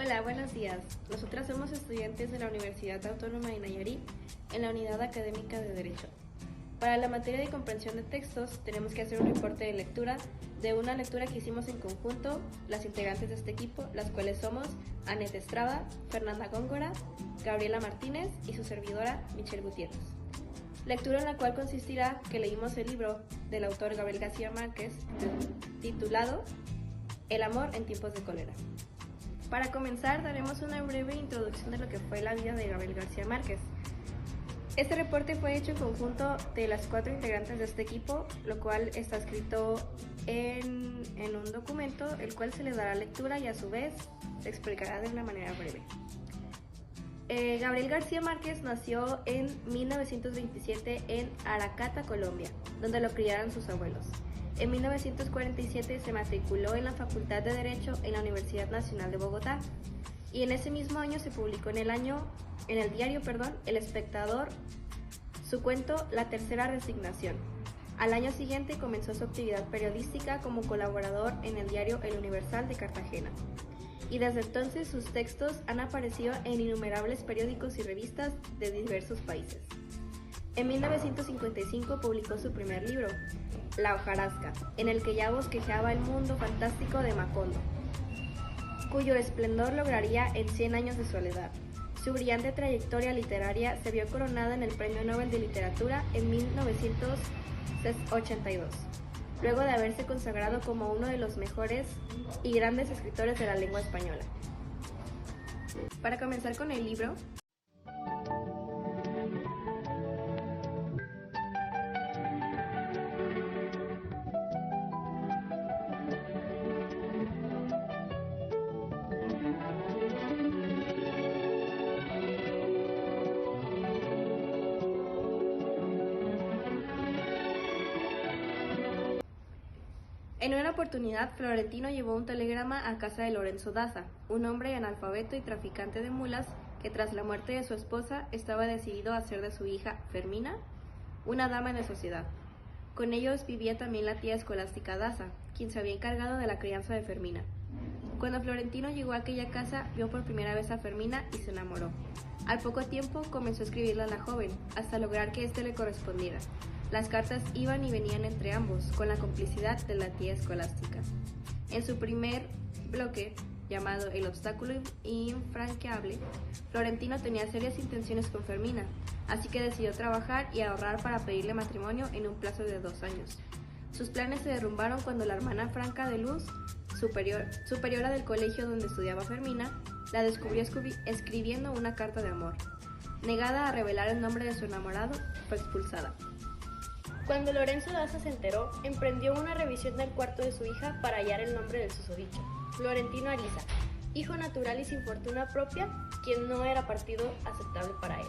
Hola, buenos días. Nosotras somos estudiantes de la Universidad Autónoma de Nayarit en la Unidad Académica de Derecho. Para la materia de comprensión de textos tenemos que hacer un reporte de lectura de una lectura que hicimos en conjunto las integrantes de este equipo, las cuales somos Anet Estrada, Fernanda Góngora, Gabriela Martínez y su servidora Michelle Gutiérrez. Lectura en la cual consistirá que leímos el libro del autor Gabriel García Márquez titulado El amor en tiempos de cólera. Para comenzar, daremos una breve introducción de lo que fue la vida de Gabriel García Márquez. Este reporte fue hecho en conjunto de las 4 integrantes de este equipo, lo cual está escrito en un documento, el cual se le dará lectura y a su vez se explicará de una manera breve. Gabriel García Márquez nació en 1927 en Aracata, Colombia, donde lo criaron sus abuelos. En 1947 se matriculó en la Facultad de Derecho en la Universidad Nacional de Bogotá y en ese mismo año se publicó en el diario El Espectador su cuento La Tercera Resignación. Al año siguiente comenzó su actividad periodística como colaborador en el diario El Universal de Cartagena y desde entonces sus textos han aparecido en innumerables periódicos y revistas de diversos países. En 1955 publicó su primer libro, La hojarasca, en el que ya bosquejeaba el mundo fantástico de Macondo, cuyo esplendor lograría en 100 años de soledad. Su brillante trayectoria literaria se vio coronada en el Premio Nobel de Literatura en 1982, luego de haberse consagrado como uno de los mejores y grandes escritores de la lengua española. Para comenzar con el libro, en una oportunidad, Florentino llevó un telegrama a casa de Lorenzo Daza, un hombre analfabeto y traficante de mulas que tras la muerte de su esposa estaba decidido a hacer de su hija, Fermina, una dama de sociedad. Con ellos vivía también la tía escolástica Daza, quien se había encargado de la crianza de Fermina. Cuando Florentino llegó a aquella casa, vio por primera vez a Fermina y se enamoró. Al poco tiempo comenzó a escribirle a la joven, hasta lograr que éste le correspondiera. Las cartas iban y venían entre ambos, con la complicidad de la tía escolástica. En su primer bloque, llamado El obstáculo infranqueable, Florentino tenía serias intenciones con Fermina, así que decidió trabajar y ahorrar para pedirle matrimonio en un plazo de 2 años. Sus planes se derrumbaron cuando la hermana Franca de Luz, superiora del colegio donde estudiaba Fermina, la descubrió escribiendo una carta de amor. Negada a revelar el nombre de su enamorado, fue expulsada. Cuando Lorenzo Daza se enteró, emprendió una revisión del cuarto de su hija para hallar el nombre del susodicho, Florentino Ariza, hijo natural y sin fortuna propia, quien no era partido aceptable para él.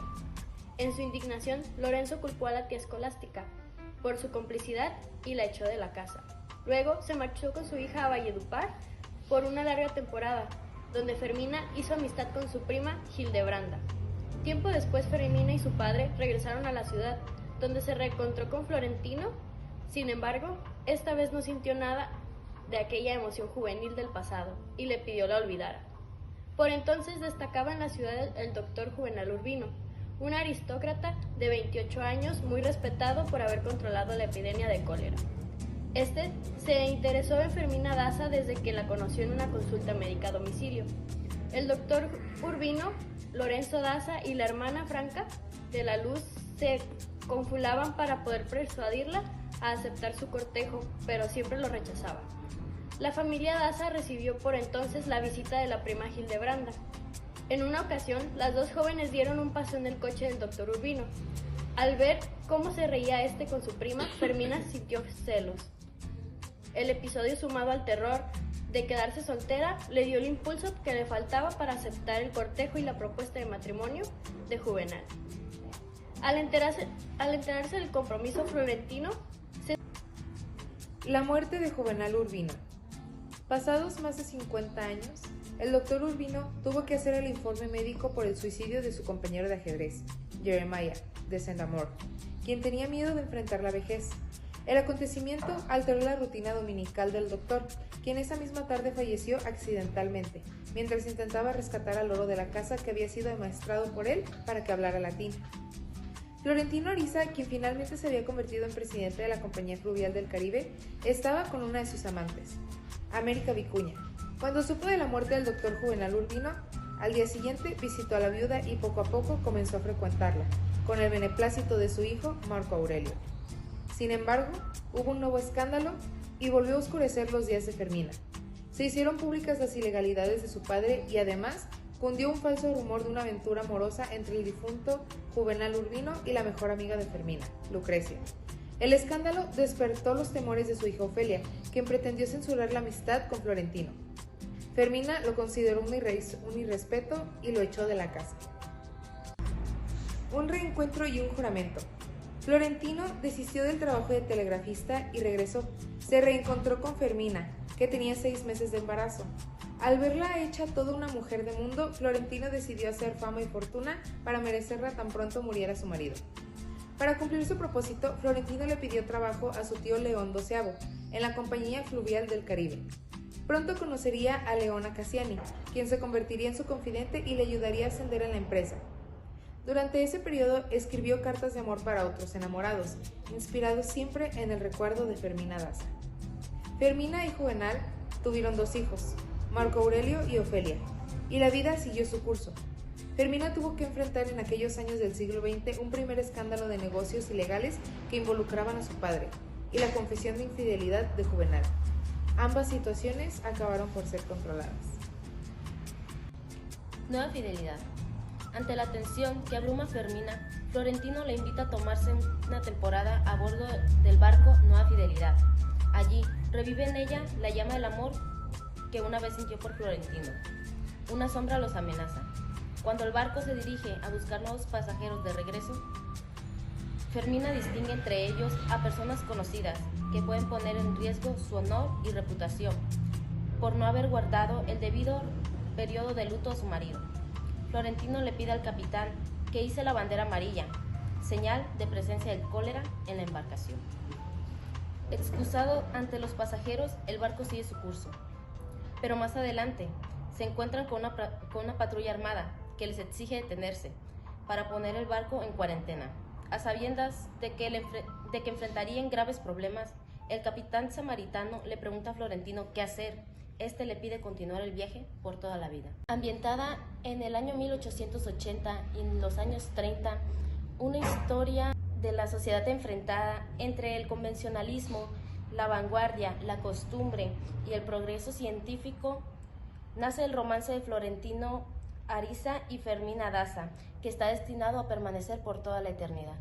En su indignación, Lorenzo culpó a la tía escolástica por su complicidad y la echó de la casa. Luego se marchó con su hija a Valledupar por una larga temporada, donde Fermina hizo amistad con su prima Hildebranda. Tiempo después, Fermina y su padre regresaron a la ciudad, donde se reencontró con Florentino. Sin embargo, esta vez no sintió nada de aquella emoción juvenil del pasado y le pidió la olvidara. Por entonces destacaba en la ciudad el doctor Juvenal Urbino, un aristócrata de 28 años muy respetado por haber controlado la epidemia de cólera. Este se interesó en Fermina Daza desde que la conoció en una consulta médica a domicilio. El doctor Urbino, Lorenzo Daza y la hermana Franca de la Luz se confulaban para poder persuadirla a aceptar su cortejo, pero siempre lo rechazaba. La familia Daza recibió por entonces la visita de la prima Hildebranda. En una ocasión, las dos jóvenes dieron un paseo en el coche del doctor Urbino. Al ver cómo se reía este con su prima, Fermina sintió celos. El episodio, sumado al terror de quedarse soltera, le dio el impulso que le faltaba para aceptar el cortejo y la propuesta de matrimonio de Juvenal. Al enterarse del compromiso, Florentino La muerte de Juvenal Urbino. Pasados más de 50 años, el doctor Urbino tuvo que hacer el informe médico por el suicidio de su compañero de ajedrez, Jeremiah de Saint-Amour, quien tenía miedo de enfrentar la vejez. El acontecimiento alteró la rutina dominical del doctor, quien esa misma tarde falleció accidentalmente, mientras intentaba rescatar al loro de la casa que había sido amaestrado por él para que hablara latín. Florentino Ariza, quien finalmente se había convertido en presidente de la Compañía Fluvial del Caribe, estaba con una de sus amantes, América Vicuña. Cuando supo de la muerte del doctor Juvenal Urbino, al día siguiente visitó a la viuda y poco a poco comenzó a frecuentarla, con el beneplácito de su hijo Marco Aurelio. Sin embargo, hubo un nuevo escándalo y volvió a oscurecer los días de Fermina. Se hicieron públicas las ilegalidades de su padre y además cundió un falso rumor de una aventura amorosa entre el difunto Juvenal Urbino y la mejor amiga de Fermina, Lucrecia. El escándalo despertó los temores de su hija Ofelia, quien pretendió censurar la amistad con Florentino. Fermina lo consideró un irrespeto y lo echó de la casa. Un reencuentro y un juramento. Florentino desistió del trabajo de telegrafista y regresó. Se reencontró con Fermina, que tenía 6 meses de embarazo. Al verla hecha toda una mujer de mundo, Florentino decidió hacer fama y fortuna para merecerla tan pronto muriera su marido. Para cumplir su propósito, Florentino le pidió trabajo a su tío León XII en la Compañía Fluvial del Caribe. Pronto conocería a Leona Cassiani, quien se convertiría en su confidente y le ayudaría a ascender en la empresa. Durante ese periodo escribió cartas de amor para otros enamorados, inspirados siempre en el recuerdo de Fermina Daza. Fermina y Juvenal tuvieron 2 hijos, Marco Aurelio y Ofelia, y la vida siguió su curso. Fermina tuvo que enfrentar en aquellos años del siglo XX un primer escándalo de negocios ilegales que involucraban a su padre, y la confesión de infidelidad de Juvenal. Ambas situaciones acabaron por ser controladas. Nueva fidelidad. Ante la tensión que abruma a Fermina, Florentino le invita a tomarse una temporada a bordo del barco Nueva Fidelidad. Allí revive en ella la llama del amor que una vez sintió por Florentino. Una sombra los amenaza. Cuando el barco se dirige a buscar nuevos pasajeros de regreso, Fermina distingue entre ellos a personas conocidas que pueden poner en riesgo su honor y reputación por no haber guardado el debido periodo de luto a su marido. Florentino le pide al capitán que hice la bandera amarilla, señal de presencia del cólera en la embarcación. Excusado ante los pasajeros, el barco sigue su curso, pero más adelante se encuentran con una patrulla armada que les exige detenerse para poner el barco en cuarentena. A sabiendas de que enfrentarían graves problemas, el capitán samaritano le pregunta a Florentino qué hacer. Este le pide continuar el viaje por toda la vida. Ambientada en el año 1880 y en los años 30, una historia de la sociedad enfrentada entre el convencionalismo, la vanguardia, la costumbre y el progreso científico, nace el romance de Florentino Ariza y Fermina Daza, que está destinado a permanecer por toda la eternidad.